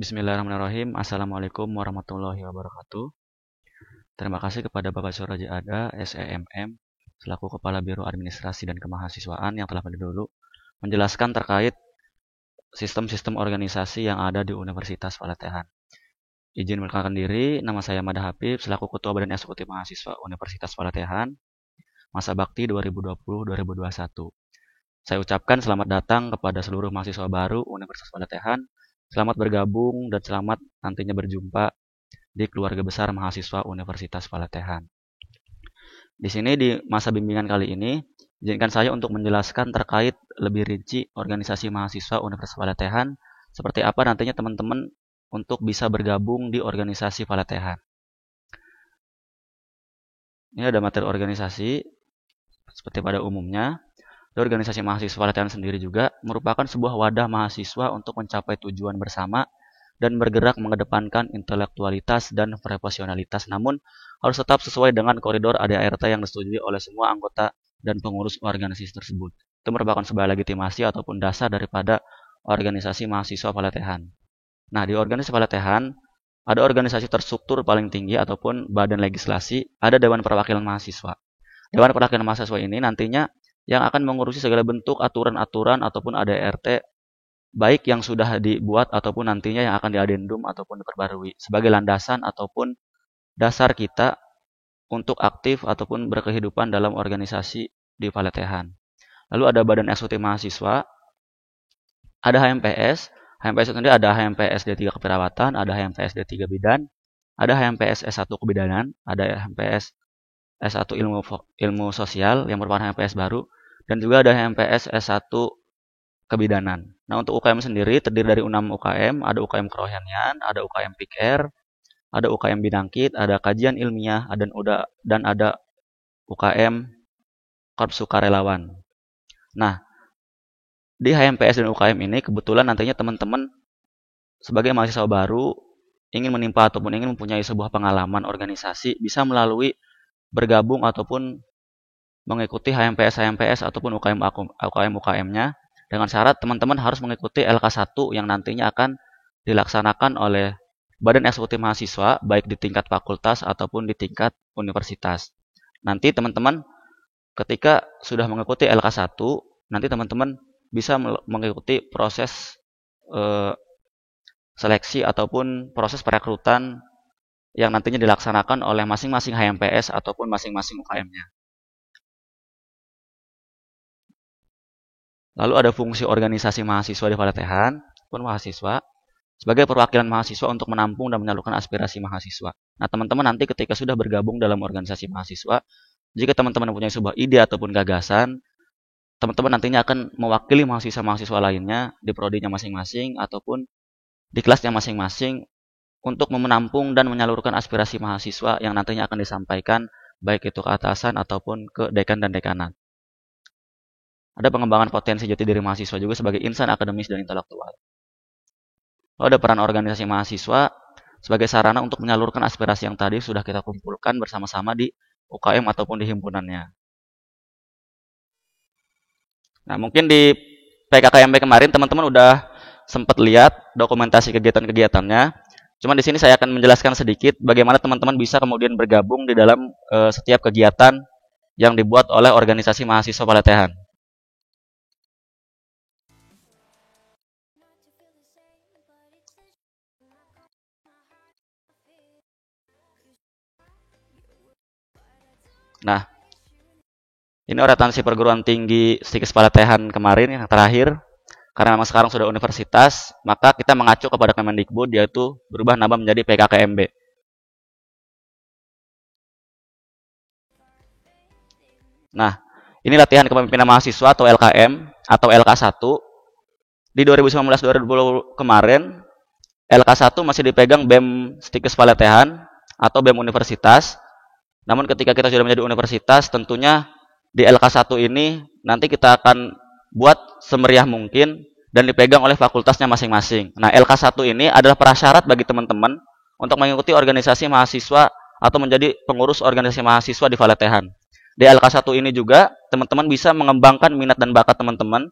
Bismillahirrahmanirrahim. Assalamualaikum warahmatullahi wabarakatuh. Terima kasih kepada Bapak Suraji Ada, SEMM, selaku Kepala Biro Administrasi dan Kemahasiswaan yang telah mendahulu menjelaskan terkait sistem-sistem organisasi yang ada di Universitas Palatehan. Izin memperkenalkan diri, nama saya Mada Habib, selaku Ketua Badan Eksekutif Mahasiswa Universitas Palatehan, masa bakti 2020-2021. Saya ucapkan selamat datang kepada seluruh mahasiswa baru Universitas Palatehan. Selamat bergabung dan selamat nantinya berjumpa di keluarga besar mahasiswa Universitas Palatehan. Di sini di masa bimbingan kali ini, izinkan saya untuk menjelaskan terkait lebih rinci organisasi mahasiswa Universitas Palatehan, seperti apa nantinya teman-teman untuk bisa bergabung di organisasi Palatehan. Ini ada materi organisasi, seperti pada umumnya. Organisasi mahasiswa Palatehan sendiri juga merupakan sebuah wadah mahasiswa untuk mencapai tujuan bersama dan bergerak mengedepankan intelektualitas dan profesionalitas, namun harus tetap sesuai dengan koridor ADART yang disetujui oleh semua anggota dan pengurus organisasi tersebut. Itu merupakan sebuah legitimasi ataupun dasar daripada organisasi mahasiswa Palatehan. Nah, di organisasi Palatehan ada organisasi terstruktur paling tinggi ataupun badan legislasi, ada Dewan Perwakilan Mahasiswa. Dewan Perwakilan Mahasiswa ini nantinya yang akan mengurusi segala bentuk aturan-aturan ataupun ADART baik yang sudah dibuat ataupun nantinya yang akan diadendum ataupun diperbarui sebagai landasan ataupun dasar kita untuk aktif ataupun berkehidupan dalam organisasi di Palatehan. Lalu ada Badan Eksekutif Mahasiswa, ada HMPS. HMPS sendiri ada HMPS D3 Keperawatan, ada HMPS D3 Bidan, ada HMPS S1 Kebidanan, ada HMPS S1 Ilmu Sosial yang merupakan HMPS baru, dan juga ada HMPS S1 Kebidanan. Nah, untuk UKM sendiri terdiri dari 6 UKM, ada UKM Kerohanian, ada UKM PIKR, ada UKM Bidangkit, ada Kajian Ilmiah, dan ada UKM Korps Sukarelawan. Nah, di HMPS dan UKM ini kebetulan nantinya teman-teman sebagai mahasiswa baru ingin menimpa ataupun ingin mempunyai sebuah pengalaman organisasi bisa melalui bergabung ataupun mengikuti HMPS ataupun UKM-nya dengan syarat teman-teman harus mengikuti LK1 yang nantinya akan dilaksanakan oleh Badan Eksekutif Mahasiswa baik di tingkat fakultas ataupun di tingkat universitas. Nanti teman-teman ketika sudah mengikuti LK1, nanti teman-teman bisa mengikuti proses seleksi ataupun proses perekrutan yang nantinya dilaksanakan oleh masing-masing HMPS ataupun masing-masing UKM-nya. Lalu ada fungsi organisasi mahasiswa di Palatehan, pun mahasiswa, sebagai perwakilan mahasiswa untuk menampung dan menyalurkan aspirasi mahasiswa. Nah, teman-teman nanti ketika sudah bergabung dalam organisasi mahasiswa, jika teman-teman mempunyai sebuah ide ataupun gagasan, teman-teman nantinya akan mewakili mahasiswa-mahasiswa lainnya di prodinya masing-masing ataupun di kelasnya masing-masing untuk menampung dan menyalurkan aspirasi mahasiswa yang nantinya akan disampaikan baik itu ke atasan ataupun ke dekan dan dekanat. Ada pengembangan potensi jati diri mahasiswa juga sebagai insan akademis dan intelektual. Lalu ada peran organisasi mahasiswa sebagai sarana untuk menyalurkan aspirasi yang tadi sudah kita kumpulkan bersama-sama di UKM ataupun di himpunannya. Nah, mungkin di PKKMB kemarin teman-teman udah sempat lihat dokumentasi kegiatan-kegiatannya. Cuma di sini saya akan menjelaskan sedikit bagaimana teman-teman bisa kemudian bergabung di dalam setiap kegiatan yang dibuat oleh organisasi mahasiswa Palatehan. Nah, ini orientasi perguruan tinggi Stikes Palatehan kemarin yang terakhir. Karena memang sekarang sudah universitas, maka kita mengacu kepada Kemendikbud yaitu berubah nama menjadi PKKMB. Nah, ini latihan kepemimpinan mahasiswa atau LKM atau LK1. Di 2019-2020 kemarin, LK1 masih dipegang BEM Stikes Palatehan atau BEM Universitas. Namun ketika kita sudah menjadi universitas, tentunya di LK1 ini nanti kita akan buat semeriah mungkin dan dipegang oleh fakultasnya masing-masing. Nah, LK1 ini adalah prasyarat bagi teman-teman untuk mengikuti organisasi mahasiswa atau menjadi pengurus organisasi mahasiswa di Palatehan. Di LK1 ini juga teman-teman bisa mengembangkan minat dan bakat teman-teman,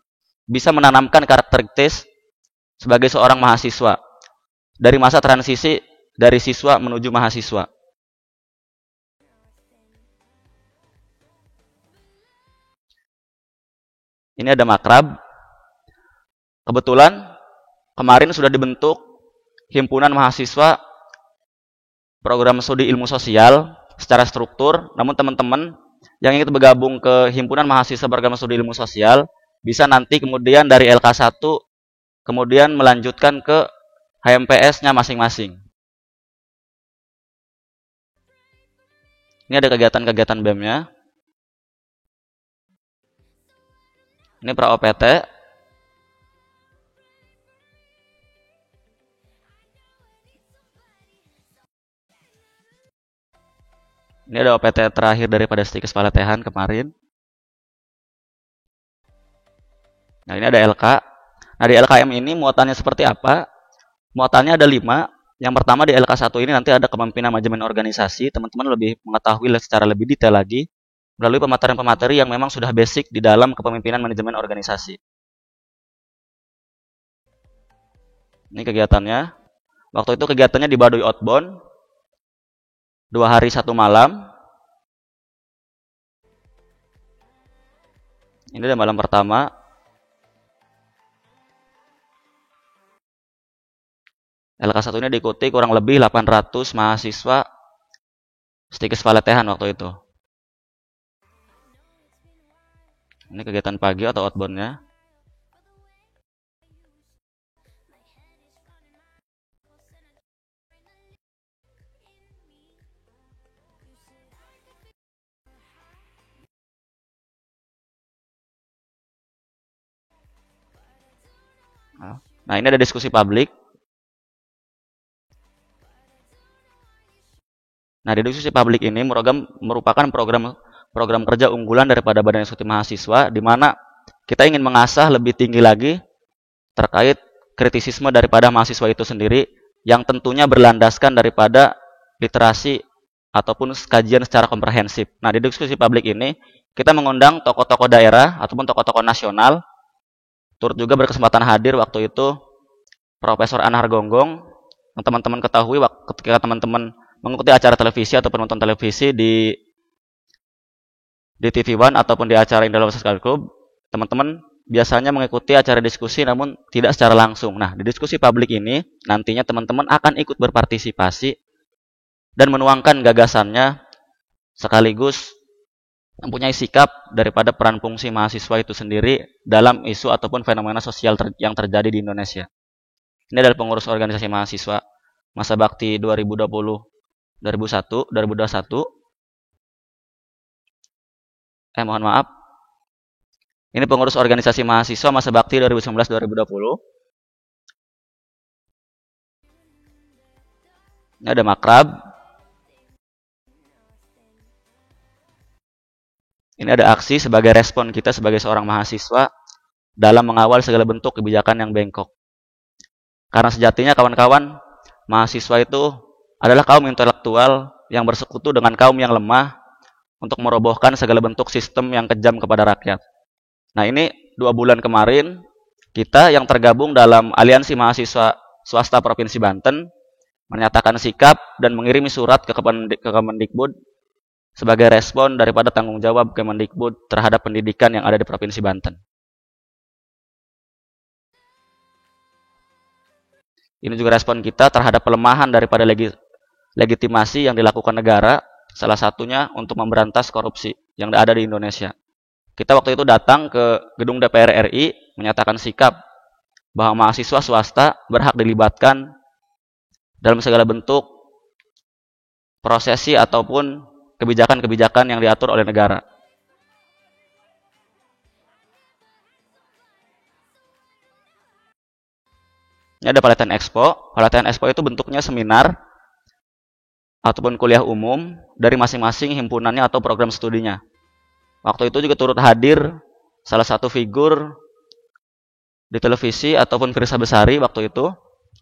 bisa menanamkan karakteristik sebagai seorang mahasiswa. dari masa transisi dari siswa menuju mahasiswa. Ini ada makrab. Kebetulan kemarin sudah dibentuk himpunan mahasiswa program studi ilmu sosial secara struktur, namun teman-teman yang ingin bergabung ke himpunan mahasiswa program studi ilmu sosial bisa nanti kemudian dari LK1 kemudian melanjutkan ke HMPS-nya masing-masing. Ini ada kegiatan-kegiatan BEM-nya. Ini pra OPT. Ini ada OPT terakhir daripada Stikes Palatehan kemarin. Nah, ini ada LK. Nah, di LKM ini muatannya seperti apa? Muatannya ada 5. Yang pertama di LK1 ini nanti ada kepemimpinan manajemen organisasi. Teman-teman lebih mengetahui secara lebih detail lagi melalui pematerian-pemateri yang memang sudah basic di dalam kepemimpinan manajemen organisasi. Ini kegiatannya. Waktu itu kegiatannya di Baduy Outbound. 2 hari 1 malam. Ini adalah malam pertama. LK1 ini diikuti kurang lebih 800 mahasiswa Stikes Palatehan waktu itu. Ini kegiatan pagi atau outbound-nya. Nah, ini ada diskusi publik. Nah, di diskusi publik ini merupakan program kerja unggulan daripada Badan Eksekutif Mahasiswa, di mana kita ingin mengasah lebih tinggi lagi terkait kritisisme daripada mahasiswa itu sendiri, yang tentunya berlandaskan daripada literasi ataupun kajian secara komprehensif. Nah, di diskusi publik ini, kita mengundang tokoh-tokoh daerah ataupun tokoh-tokoh nasional, turut juga berkesempatan hadir waktu itu Profesor Anhar Gonggong, yang teman-teman ketahui ketika teman-teman mengikuti acara televisi atau penonton televisi di TV One ataupun di acara Indonesia Social Club, teman-teman biasanya mengikuti acara diskusi namun tidak secara langsung. Nah, di diskusi publik ini nantinya teman-teman akan ikut berpartisipasi dan menuangkan gagasannya sekaligus mempunyai sikap daripada peran fungsi mahasiswa itu sendiri dalam isu ataupun fenomena sosial yang terjadi di Indonesia. Ini adalah pengurus organisasi mahasiswa masa bakti 2021. Mohon maaf. Ini pengurus organisasi mahasiswa masa bakti 2019-2020. Ini ada makrab. Ini ada aksi sebagai respon kita sebagai seorang mahasiswa dalam mengawal segala bentuk kebijakan yang bengkok. Karena sejatinya kawan-kawan, mahasiswa itu adalah kaum intelektual yang bersekutu dengan kaum yang lemah untuk merobohkan segala bentuk sistem yang kejam kepada rakyat. Nah, ini 2 bulan kemarin, kita yang tergabung dalam Aliansi Mahasiswa Swasta Provinsi Banten menyatakan sikap dan mengirimi surat ke Kemendikbud sebagai respon daripada tanggung jawab Kemendikbud terhadap pendidikan yang ada di Provinsi Banten. Ini juga respon kita terhadap pelemahan daripada legitimasi yang dilakukan negara, salah satunya untuk memberantas korupsi yang ada di Indonesia. Kita waktu itu datang ke gedung DPR RI menyatakan sikap bahwa mahasiswa swasta berhak dilibatkan dalam segala bentuk prosesi ataupun kebijakan-kebijakan yang diatur oleh negara. Ini ada Palatehan Expo. Palatehan Expo itu bentuknya seminar ataupun kuliah umum dari masing-masing himpunannya atau program studinya. Waktu itu juga turut hadir salah satu figur di televisi ataupun Firsa Besari waktu itu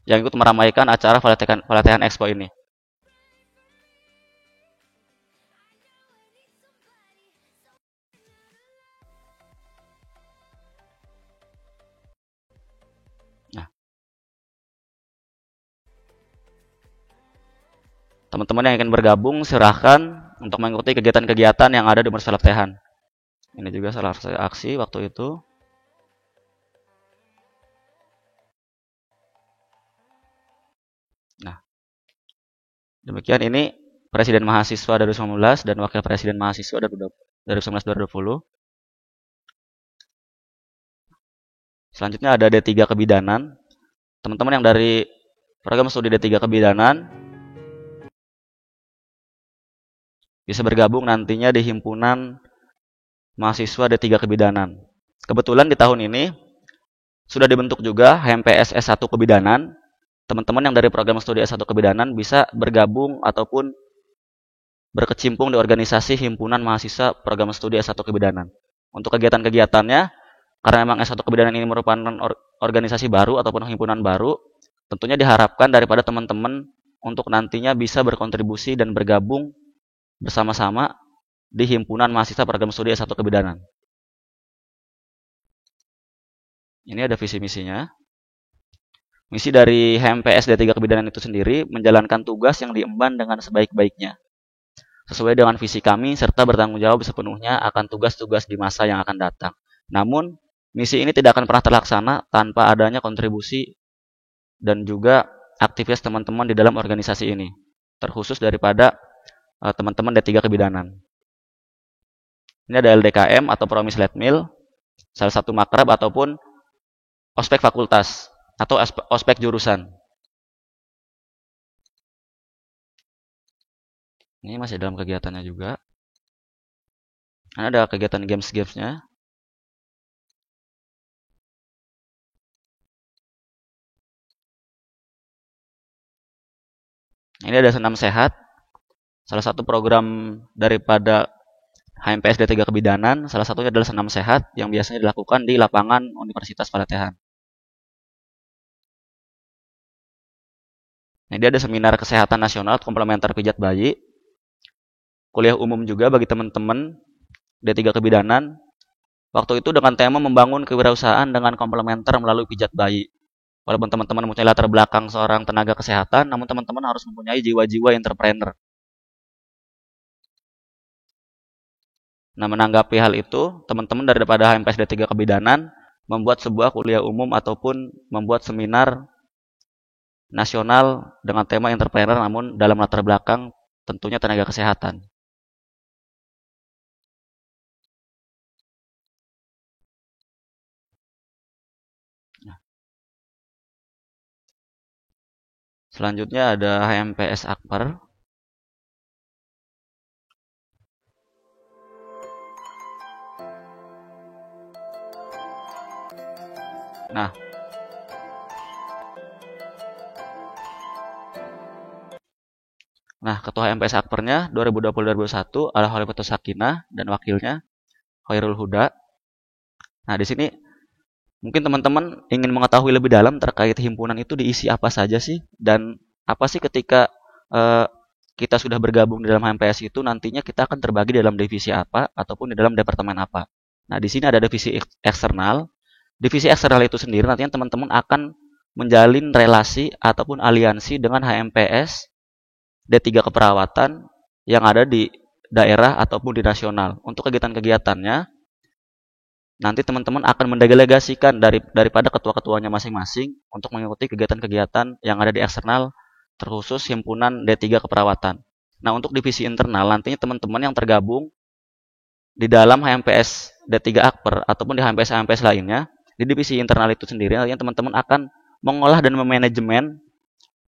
yang ikut meramaikan acara Palatehan Expo ini. Nah, Teman-teman yang ingin bergabung silahkan untuk mengikuti kegiatan-kegiatan yang ada di Universitas Pelatihan. Ini juga salah satu aksi waktu itu. Nah, demikian ini Presiden Mahasiswa 2019 dan Wakil Presiden Mahasiswa 2019-2020. Selanjutnya ada D3 Kebidanan. Teman-teman yang dari program studi D3 Kebidanan bisa bergabung nantinya di himpunan mahasiswa D3 Kebidanan. Kebetulan di tahun ini sudah dibentuk juga HMPS S1 Kebidanan. Teman-teman yang dari program studi S1 Kebidanan bisa bergabung ataupun berkecimpung di organisasi himpunan mahasiswa program studi S1 Kebidanan. Untuk kegiatan-kegiatannya, karena memang S1 Kebidanan ini merupakan organisasi baru ataupun himpunan baru, tentunya diharapkan daripada teman-teman untuk nantinya bisa berkontribusi dan bergabung bersama-sama di himpunan mahasiswa program studi S1 Kebidanan. Ini ada visi misinya. Misi dari HMPS D3 Kebidanan itu sendiri menjalankan tugas yang diemban dengan sebaik-baiknya, sesuai dengan visi kami serta bertanggung jawab sepenuhnya akan tugas-tugas di masa yang akan datang. Namun, misi ini tidak akan pernah terlaksana tanpa adanya kontribusi dan juga aktivitas teman-teman di dalam organisasi ini, terkhusus daripada teman-teman D3 Kebidanan. Ini ada LDKM atau Promis Let Meal, salah satu makrab ataupun ospek fakultas atau ospek jurusan. Ini masih dalam kegiatannya juga. Ini ada kegiatan games-gamesnya. Ini ada senam sehat, salah satu program daripada HMPS D3 Kebidanan, salah satunya adalah senam sehat yang biasanya dilakukan di lapangan Universitas Pelatihan. Ini dia ada seminar kesehatan nasional komplementer pijat bayi, kuliah umum juga bagi teman-teman D3 Kebidanan. Waktu itu dengan tema membangun kewirausahaan dengan komplementer melalui pijat bayi. Walaupun teman-teman mempunyai latar belakang seorang tenaga kesehatan, namun teman-teman harus mempunyai jiwa-jiwa entrepreneur. Nah, menanggapi hal itu, teman-teman daripada HMPS D3 Kebidanan membuat sebuah kuliah umum ataupun membuat seminar nasional dengan tema entrepreneur namun dalam latar belakang tentunya tenaga kesehatan. Selanjutnya ada HMPS Akper. Nah, ketua HMPS Akpernya 2020-2021 adalah Khalifatus Sakinah dan wakilnya Khairul Huda. Nah, di sini mungkin teman-teman ingin mengetahui lebih dalam terkait himpunan itu diisi apa saja sih dan apa sih ketika kita sudah bergabung di dalam HMPS itu nantinya kita akan terbagi dalam divisi apa ataupun di dalam departemen apa. Nah, di sini ada divisi eksternal. Divisi eksternal itu sendiri nantinya teman-teman akan menjalin relasi ataupun aliansi dengan HMPS D3 Keperawatan yang ada di daerah ataupun di nasional. Untuk kegiatan-kegiatannya, nanti teman-teman akan mendelegasikan daripada ketua-ketuanya masing-masing untuk mengikuti kegiatan-kegiatan yang ada di eksternal, terkhusus himpunan D3 Keperawatan. Nah, untuk divisi internal, nantinya teman-teman yang tergabung di dalam HMPS D3 Akper ataupun di HMPS-HMPS lainnya, di divisi internal itu sendiri, nantinya teman-teman akan mengolah dan memanajemen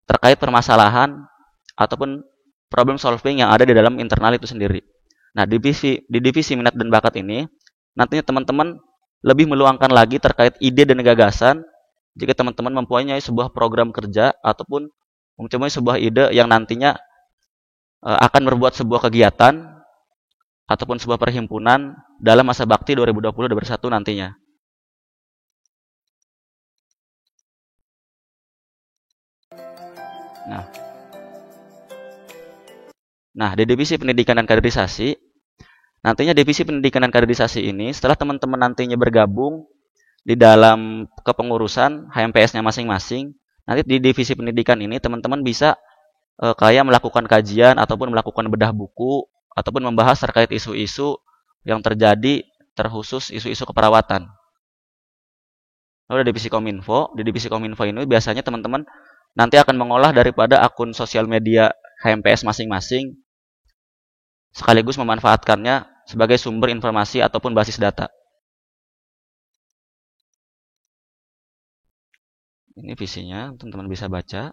terkait permasalahan ataupun problem solving yang ada di dalam internal itu sendiri. Nah, di divisi minat dan bakat ini, nantinya teman-teman lebih meluangkan lagi terkait ide dan gagasan jika teman-teman mempunyai sebuah program kerja ataupun mempunyai sebuah ide yang nantinya akan berbuat sebuah kegiatan ataupun sebuah perhimpunan dalam masa bakti 2020-2021 nantinya. Nah, di divisi pendidikan dan kaderisasi, nantinya divisi pendidikan dan kaderisasi ini setelah teman-teman nantinya bergabung di dalam kepengurusan HMPS-nya masing-masing, nanti di divisi pendidikan ini teman-teman bisa kayak melakukan kajian ataupun melakukan bedah buku ataupun membahas terkait isu-isu yang terjadi terkhusus isu-isu keperawatan. Lalu di divisi Kominfo ini biasanya teman-teman nanti akan mengolah daripada akun sosial media HMPS masing-masing sekaligus memanfaatkannya sebagai sumber informasi ataupun basis data. Ini visinya, teman-teman bisa baca.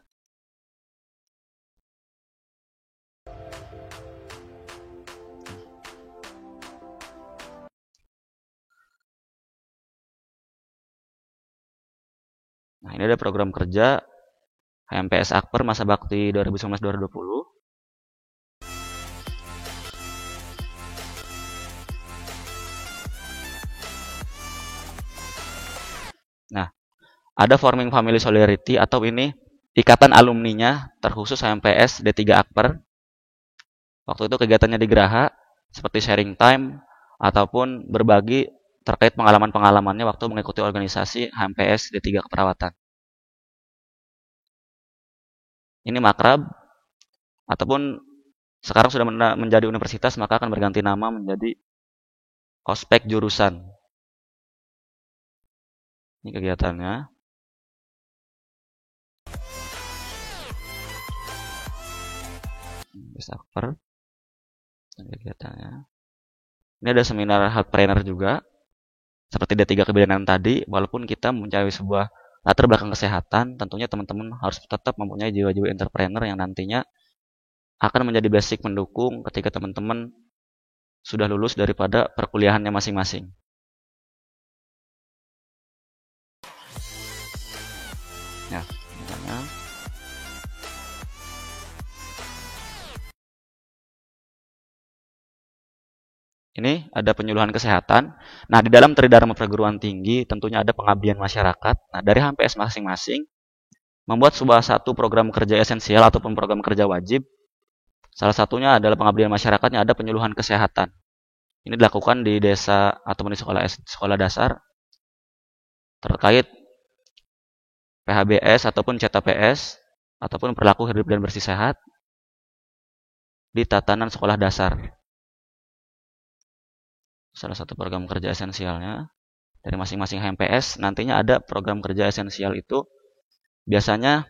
Nah, ini ada program kerja HMPS Akper masa bakti 2019-2020. Nah, ada Forming Family Solidarity atau ini ikatan alumninya terkhusus HMPS D3 Akper. Waktu itu kegiatannya di Geraha seperti sharing time ataupun berbagi terkait pengalaman-pengalamannya waktu mengikuti organisasi HMPS D3 Keperawatan. Ini makrab ataupun sekarang sudah menjadi universitas maka akan berganti nama menjadi ospek jurusan. Ini kegiatannya. Akper. Kegiatannya. Ini ada seminar healthpreneur juga. Seperti D3 kebidanan tadi, walaupun kita mencari sebuah latar belakang kesehatan, tentunya teman-teman harus tetap mempunyai jiwa-jiwa entrepreneur yang nantinya akan menjadi basic mendukung ketika teman-teman sudah lulus daripada perkuliahannya masing-masing. Ya, misalnya ini ada penyuluhan kesehatan. Nah, di dalam Tridharma Perguruan Tinggi tentunya ada pengabdian masyarakat. Nah, dari HMPS masing-masing membuat satu program kerja esensial ataupun program kerja wajib. Salah satunya adalah pengabdian masyarakatnya ada penyuluhan kesehatan. Ini dilakukan di desa ataupun di sekolah dasar terkait PHBS ataupun CTPS ataupun perilaku hidup dan bersih sehat di tatanan sekolah dasar. Salah satu program kerja esensialnya dari masing-masing HMPS nantinya ada program kerja esensial itu biasanya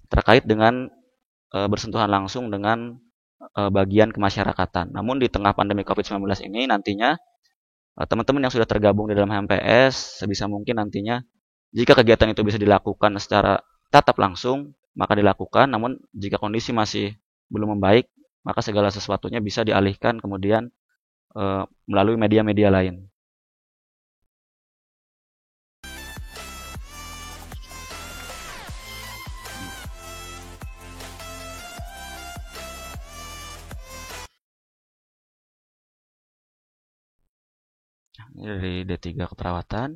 terkait dengan bersentuhan langsung dengan bagian kemasyarakatan. Namun di tengah pandemi COVID-19 ini nantinya teman-teman yang sudah tergabung di dalam HMPS sebisa mungkin nantinya jika kegiatan itu bisa dilakukan secara tatap langsung maka dilakukan. Namun jika kondisi masih belum membaik maka segala sesuatunya bisa dialihkan kemudian melalui media-media lain. Ini dari D3 Keperawatan.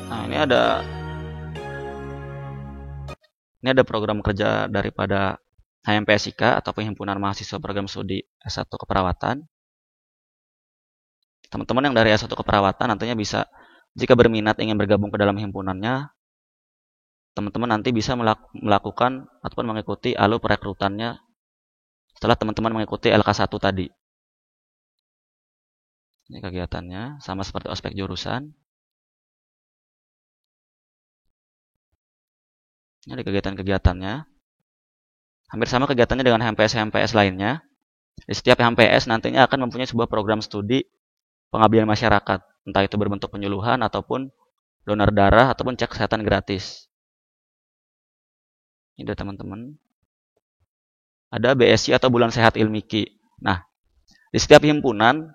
Nah, ini ada program kerja daripada HMPSIK atau Himpunan Mahasiswa Program Studi S1 Keperawatan. Teman-teman yang dari S1 Keperawatan nantinya bisa, jika berminat ingin bergabung ke dalam himpunannya, teman-teman nanti bisa melakukan ataupun mengikuti alur perekrutannya setelah teman-teman mengikuti LK1 tadi. Ini kegiatannya, sama seperti ospek jurusan. Ini ada kegiatan-kegiatannya. Hampir sama kegiatannya dengan HMPS-HMPS lainnya. Di setiap HMPS nantinya akan mempunyai sebuah program studi pengabdian masyarakat. Entah itu berbentuk penyuluhan ataupun donor darah ataupun cek kesehatan gratis. Ini teman-teman. Ada BSI atau Bulan Sehat Ilmiki. Nah, di setiap himpunan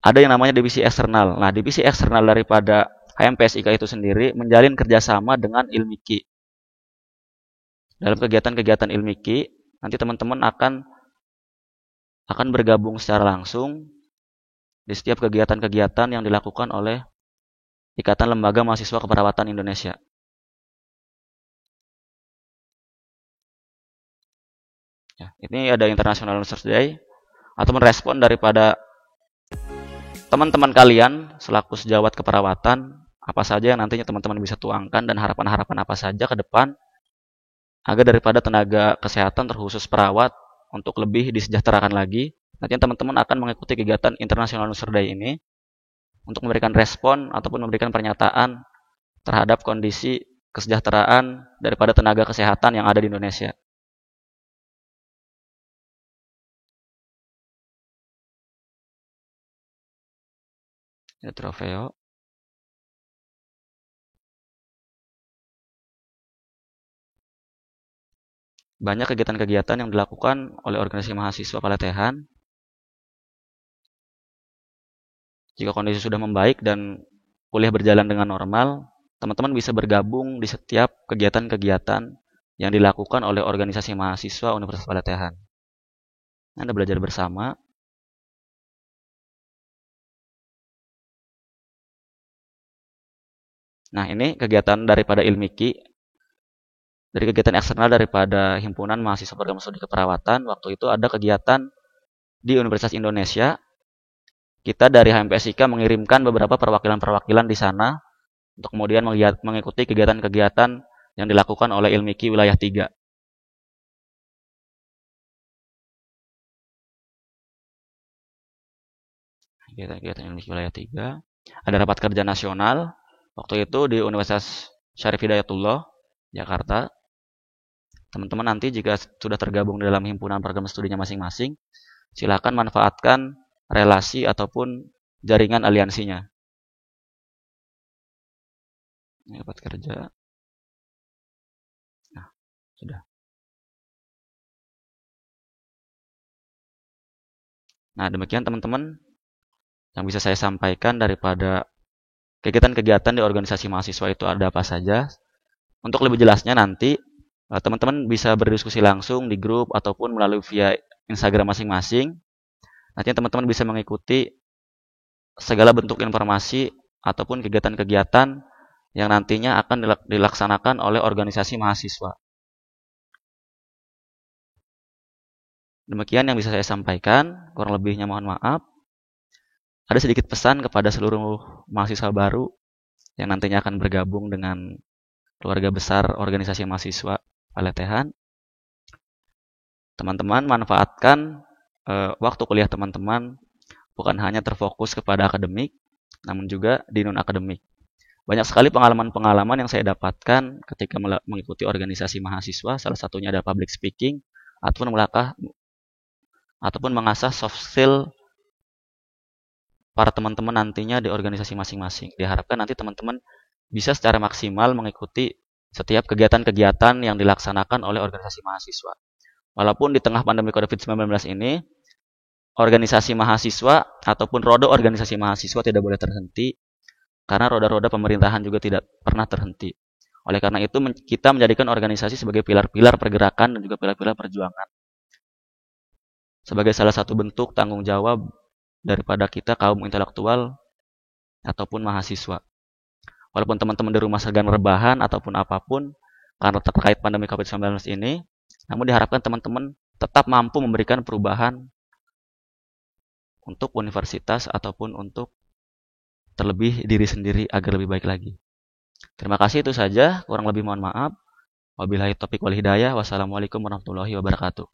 ada yang namanya divisi eksternal. Nah, divisi eksternal daripada HMPSIK itu sendiri menjalin kerjasama dengan Ilmiki. Dalam kegiatan-kegiatan Ilmiki, nanti teman-teman akan bergabung secara langsung di setiap kegiatan-kegiatan yang dilakukan oleh Ikatan Lembaga Mahasiswa Keperawatan Indonesia. Ya, ini ada International Nurses Day atau merespon daripada teman-teman kalian selaku sejawat keperawatan apa saja yang nantinya teman-teman bisa tuangkan dan harapan-harapan apa saja ke depan agar daripada tenaga kesehatan terkhusus perawat untuk lebih disejahterakan lagi. Nantinya teman-teman akan mengikuti kegiatan International Nurse Day ini untuk memberikan respon ataupun memberikan pernyataan terhadap kondisi kesejahteraan daripada tenaga kesehatan yang ada di Indonesia. Ini Trofeo. Banyak kegiatan-kegiatan yang dilakukan oleh organisasi mahasiswa Palatehan. Jika kondisi sudah membaik dan kuliah berjalan dengan normal, teman-teman bisa bergabung di setiap kegiatan-kegiatan yang dilakukan oleh organisasi mahasiswa Universitas Palatehan. Anda belajar bersama. Nah, ini kegiatan daripada Ilmiki. Dari kegiatan eksternal daripada Himpunan Mahasiswa Program Studi Keperawatan, waktu itu ada kegiatan di Universitas Indonesia. Kita dari HMPSIK mengirimkan beberapa perwakilan-perwakilan di sana untuk kemudian mengikuti kegiatan-kegiatan yang dilakukan oleh Ilmiki Wilayah 3. Kegiatan-kegiatan Ilmiki Wilayah 3. Ada rapat kerja nasional, waktu itu di Universitas Syarif Hidayatullah, Jakarta. Teman-teman nanti jika sudah tergabung dalam himpunan program studinya masing-masing, silakan manfaatkan relasi ataupun jaringan aliansinya. Ini rapat kerja. Nah, sudah. Nah, demikian teman-teman yang bisa saya sampaikan daripada kegiatan-kegiatan di organisasi mahasiswa itu ada apa saja. Untuk lebih jelasnya nanti teman-teman bisa berdiskusi langsung di grup ataupun melalui via Instagram masing-masing. Nanti teman-teman bisa mengikuti segala bentuk informasi ataupun kegiatan-kegiatan yang nantinya akan dilaksanakan oleh organisasi mahasiswa. Demikian yang bisa saya sampaikan, kurang lebihnya mohon maaf. Ada sedikit pesan kepada seluruh mahasiswa baru yang nantinya akan bergabung dengan keluarga besar organisasi mahasiswa Palatehan. Teman-teman manfaatkan waktu kuliah teman-teman bukan hanya terfokus kepada akademik, namun juga di non-akademik. Banyak sekali pengalaman-pengalaman yang saya dapatkan ketika mengikuti organisasi mahasiswa, salah satunya adalah public speaking, ataupun mengasah soft skill para teman-teman nantinya di organisasi masing-masing. Diharapkan nanti teman-teman bisa secara maksimal mengikuti setiap kegiatan-kegiatan yang dilaksanakan oleh organisasi mahasiswa. Walaupun di tengah pandemi COVID-19 ini, organisasi mahasiswa ataupun roda organisasi mahasiswa tidak boleh terhenti, karena roda-roda pemerintahan juga tidak pernah terhenti. Oleh karena itu, kita menjadikan organisasi sebagai pilar-pilar pergerakan dan juga pilar-pilar perjuangan. Sebagai salah satu bentuk tanggung jawab daripada kita kaum intelektual ataupun mahasiswa. Walaupun teman-teman di rumah sedang rebahan ataupun apapun karena terkait pandemi COVID-19 ini, namun diharapkan teman-teman tetap mampu memberikan perubahan untuk universitas ataupun untuk terlebih diri sendiri agar lebih baik lagi. Terima kasih, itu saja. Kurang lebih mohon maaf. Wabillahi taufiq wal hidayah. Wassalamualaikum warahmatullahi wabarakatuh.